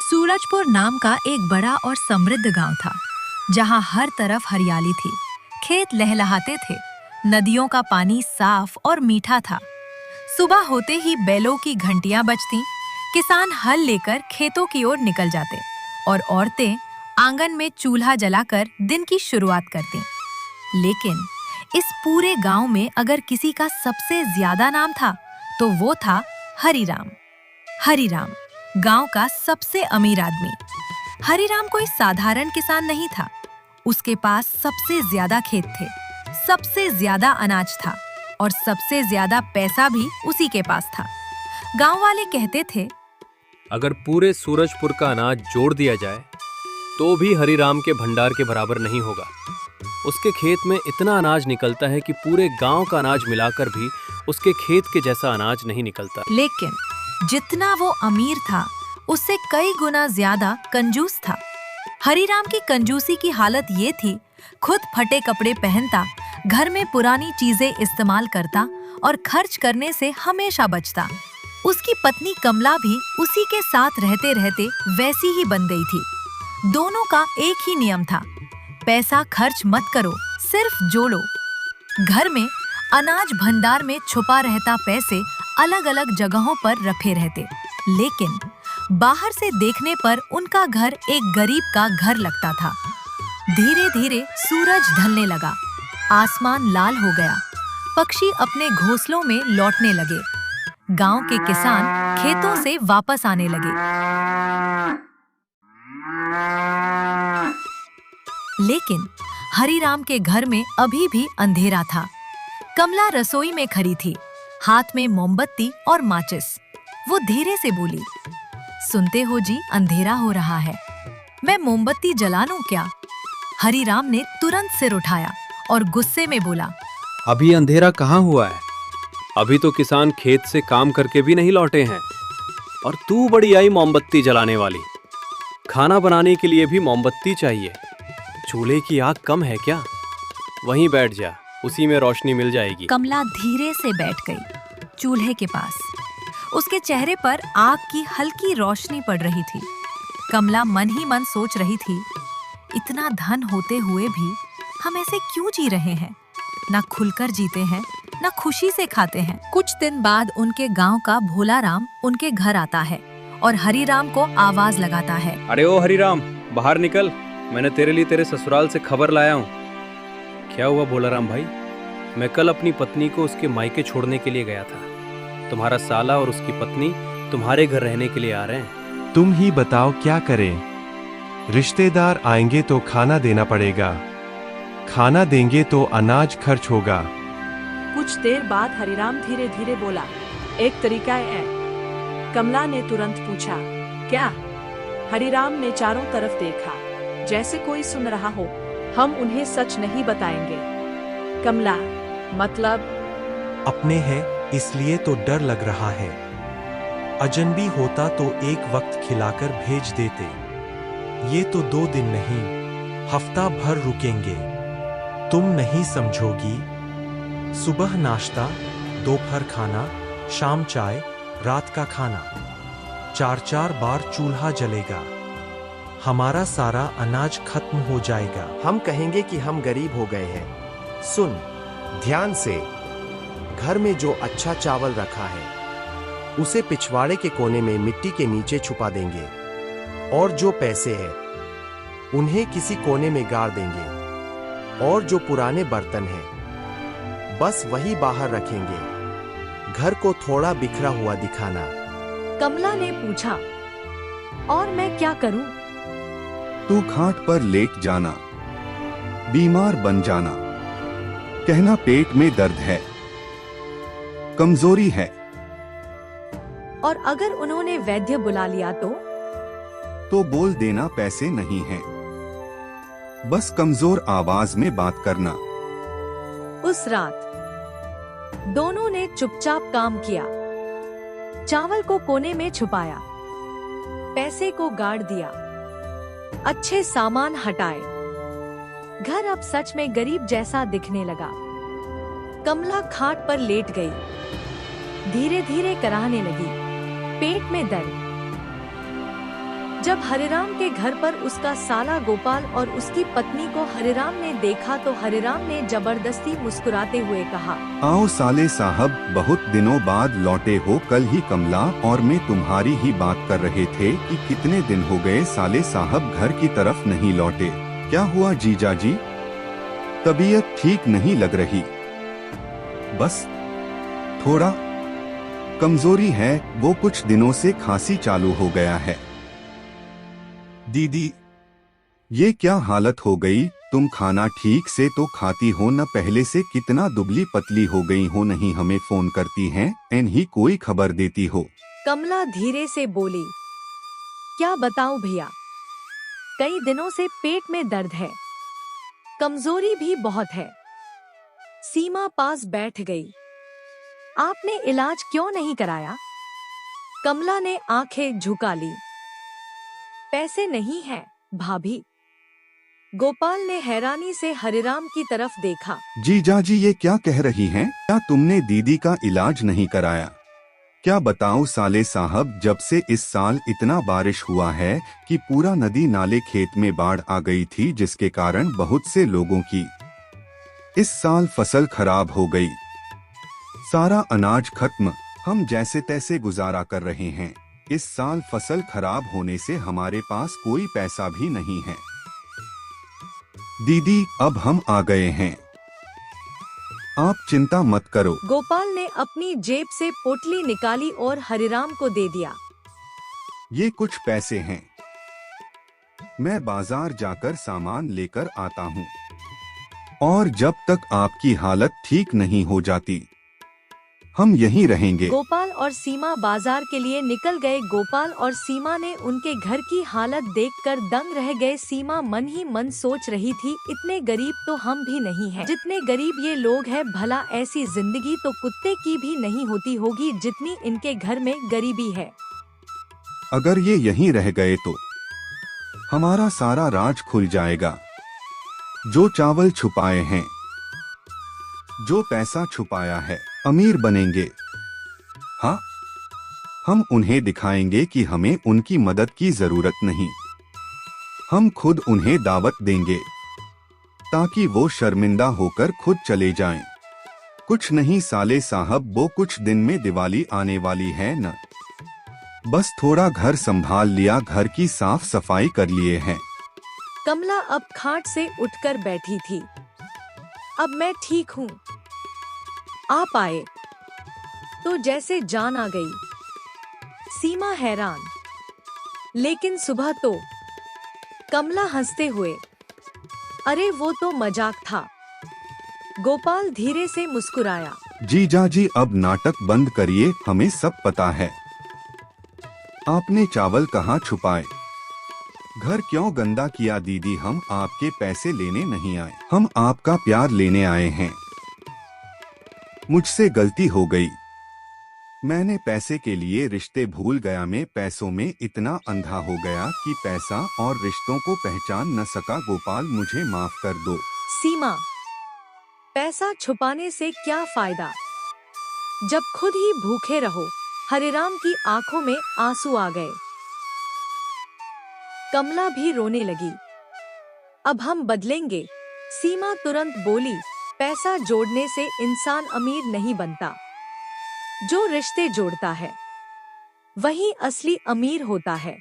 सूरजपुर नाम का एक बड़ा और समृद्ध गांव था, जहां हर तरफ हरियाली थी, खेत लहलहाते थे, नदियों का पानी साफ और मीठा था। सुबह होते ही बैलों की घंटियां बजती, किसान हल लेकर खेतों की ओर निकल जाते और औरतें आंगन में चूल्हा जलाकर दिन की शुरुआत करती। लेकिन इस पूरे गांव में अगर किसी का सबसे ज्यादा नाम था, तो वो था हरिराम। हरिराम गांव का सबसे अमीर आदमी। हरिराम कोई साधारण किसान नहीं था। उसके पास सबसे ज्यादा खेत थे, सबसे ज्यादा अनाज था और सबसे ज्यादा पैसा भी उसी के पास था। गांव वाले कहते थे, अगर पूरे सूरजपुर का अनाज जोड़ दिया जाए तो भी हरिराम के भंडार के बराबर नहीं होगा। उसके खेत में इतना अनाज निकलता है कि पूरे गांव का अनाज मिलाकर भी उसके खेत के जैसा अनाज नहीं निकलता। लेकिन जितना वो अमीर था, उससे कई गुना ज्यादा कंजूस था। हरिराम की कंजूसी की हालत ये थी, खुद फटे कपड़े पहनता, घर में पुरानी चीजें इस्तेमाल करता और खर्च करने से हमेशा बचता। उसकी पत्नी कमला भी उसी के साथ रहते रहते वैसी ही बन गई थी। दोनों का एक ही नियम था, पैसा खर्च मत करो, सिर्फ जोड़ो। घर में अनाज भंडार में छुपा रहता पैसे अलग अलग जगहों पर रखे रहते, लेकिन बाहर से देखने पर उनका घर एक गरीब का घर लगता था। धीरे धीरे सूरज ढलने लगा, आसमान लाल हो गया, पक्षी अपने घोंसलों में लौटने लगे, गांव के किसान खेतों से वापस आने लगे। लेकिन हरिराम के घर में अभी भी अंधेरा था। कमला रसोई में खड़ी थी, हाथ में मोमबत्ती और माचिस। वो धीरे से बोली, सुनते हो जी, अंधेरा हो रहा है, मैं मोमबत्ती जला लूं क्या? हरिराम ने तुरंत सिर उठाया और गुस्से में बोला, अभी अंधेरा कहाँ हुआ है? अभी तो किसान खेत से काम करके भी नहीं लौटे हैं और तू बड़ी आई मोमबत्ती जलाने वाली। खाना बनाने के लिए भी मोमबत्ती चाहिए, चूल्हे की आग कम है क्या? वहीं बैठ जा, उसी में रोशनी मिल जाएगी। कमला धीरे से बैठ गई चूल्हे के पास। उसके चेहरे पर आग की हल्की रोशनी पड़ रही थी। कमला मन ही मन सोच रही थी, इतना धन होते हुए भी हम ऐसे क्यों जी रहे हैं? ना खुलकर जीते हैं, ना खुशी से खाते हैं। कुछ दिन बाद उनके गांव का भोलाराम उनके घर आता है और हरिराम को आवाज लगाता है, अरे ओ हरिराम, बाहर निकल, मैंने तेरे लिए तेरे ससुराल से खबर लाया हूँ। क्या हुआ भोलाराम भाई? मैं कल अपनी पत्नी को उसके मायके छोड़ने के लिए गया था। तुम्हारा साला और उसकी पत्नी तुम्हारे घर रहने के लिए आ रहे हैं। तुम ही बताओ क्या करें? रिश्तेदार आएंगे तो खाना देना पड़ेगा, खाना देंगे तो अनाज खर्च होगा। कुछ देर बाद हरिराम धीरे धीरे बोला, एक तरीका है। कमला ने तुरंत पूछा, क्या? हरिराम ने चारों तरफ देखा, जैसे कोई सुन रहा हो। हम उन्हें सच नहीं बताएंगे। कमला, मतलब? अपने हैं इसलिए तो डर लग रहा है। अजनबी होता तो एक वक्त खिलाकर भेज देते। ये तो 2 दिन नहीं, हफ्ता भर रुकेंगे। तुम नहीं समझोगी। सुबह नाश्ता, दोपहर खाना, शाम चाय, रात का खाना। 4-4 बार चूल्हा जलेगा। हमारा सारा अनाज खत्म हो जाएगा। हम कहेंगे कि हम गरीब हो गए हैं। सुन ध्यान से, घर में जो अच्छा चावल रखा है उसे पिछवाड़े के कोने में मिट्टी के नीचे छुपा देंगे और जो पैसे हैं उन्हें किसी कोने में गाड़ देंगे और जो पुराने बर्तन हैं बस वही बाहर रखेंगे। घर को थोड़ा बिखरा हुआ दिखाना। कमला ने पूछा, और मैं क्या करूं? तू खाट पर लेट जाना, बीमार बन जाना, कहना पेट में दर्द है, कमजोरी है। और अगर उन्होंने वैद्य बुला लिया तो बोल देना पैसे नहीं हैं। बस कमजोर आवाज में बात करना। उस रात दोनों ने चुपचाप काम किया। चावल को कोने में छुपाया, पैसे को गाड़ दिया, अच्छे सामान हटाए घर अब सच में गरीब जैसा दिखने लगा। कमला खाट पर लेट गई। धीरे धीरे कराहने लगी, पेट में दर्द। जब हरिराम के घर पर उसका साला गोपाल और उसकी पत्नी को हरिराम ने देखा तो हरिराम ने जबरदस्ती मुस्कुराते हुए कहा, आओ साले साहब, बहुत दिनों बाद लौटे हो। कल ही कमला और मैं तुम्हारी ही बात कर रहे थे कि कितने दिन हो गए साले साहब घर की तरफ नहीं लौटे। क्या हुआ जीजा जी? तबीयत ठीक नहीं लग रही, बस थोड़ा कमजोरी है, वो कुछ दिनों से खांसी चालू हो गया है। दीदी, ये क्या हालत हो गई? तुम खाना ठीक से तो खाती हो न, पहले से कितना दुबली पतली हो गई हो, नहीं हमें फोन करती हैं, इन्हीं कोई खबर देती हो। कमला धीरे से बोली, क्या बताऊं भैया, कई दिनों से पेट में दर्द है, कमजोरी भी बहुत है। सीमा पास बैठ गई। आपने इलाज क्यों नहीं कराया? कमला ने आंखें झुका ली। पैसे नहीं है भाभी। गोपाल ने हैरानी से हरिराम की तरफ देखा। जीजा जी ये क्या कह रही हैं? क्या तुमने दीदी का इलाज नहीं कराया? क्या बताऊं साले साहब, जब से इस साल इतना बारिश हुआ है कि पूरा नदी नाले खेत में बाढ़ आ गई थी, जिसके कारण बहुत से लोगों की इस साल फसल खराब हो गई। सारा अनाज खत्म, हम जैसे तैसे गुजारा कर रहे हैं। इस साल फसल खराब होने से हमारे पास कोई पैसा भी नहीं है। दीदी अब हम आ गए हैं, आप चिंता मत करो। गोपाल ने अपनी जेब से पोटली निकाली और हरिराम को दे दिया। ये कुछ पैसे हैं, मैं बाजार जाकर सामान लेकर आता हूँ, और जब तक आपकी हालत ठीक नहीं हो जाती हम यहीं रहेंगे। गोपाल और सीमा बाजार के लिए निकल गए। गोपाल और सीमा ने उनके घर की हालत देखकर दंग रह गए। सीमा मन ही मन सोच रही थी, इतने गरीब तो हम भी नहीं हैं। जितने गरीब ये लोग हैं, भला ऐसी जिंदगी तो कुत्ते की भी नहीं होती होगी जितनी इनके घर में गरीबी है। अगर ये यहीं रह गए तो हमारा सारा राज खुल जाएगा। जो चावल छुपाए हैं, जो पैसा छुपाया है, अमीर बनेंगे। हाँ, हम उन्हें दिखाएंगे कि हमें उनकी मदद की जरूरत नहीं। हम खुद उन्हें दावत देंगे ताकि वो शर्मिंदा होकर खुद चले जाएं। कुछ नहीं साले साहब, वो कुछ दिन में दिवाली आने वाली है न, बस थोड़ा घर संभाल लिया, घर की साफ सफाई कर लिए हैं। कमला अब खाट से उठकर बैठी थी। अब मैं ठीक हूँ। आप आए तो जैसे जान आ गई। सीमा हैरान, लेकिन सुबह तो? कमला हंसते हुए, अरे वो तो मजाक था। गोपाल धीरे से मुस्कुराया। जीजा जी अब नाटक बंद करिए, हमें सब पता है। आपने चावल कहाँ छुपाए? घर क्यों गंदा किया? दीदी हम आपके पैसे लेने नहीं आए, हम आपका प्यार लेने आए हैं। मुझसे गलती हो गई, मैंने पैसे के लिए रिश्ते भूल गया। मैं पैसों में इतना अंधा हो गया कि पैसा और रिश्तों को पहचान न सका। गोपाल मुझे माफ कर दो। सीमा, पैसा छुपाने से क्या फायदा जब खुद ही भूखे रहो। हरिराम की आंखों में आंसू आ गए। कमला भी रोने लगी। अब हम बदलेंगे। सीमा तुरंत बोली, पैसा जोड़ने से इंसान अमीर नहीं बनता। जो रिश्ते जोड़ता है वही असली अमीर होता है।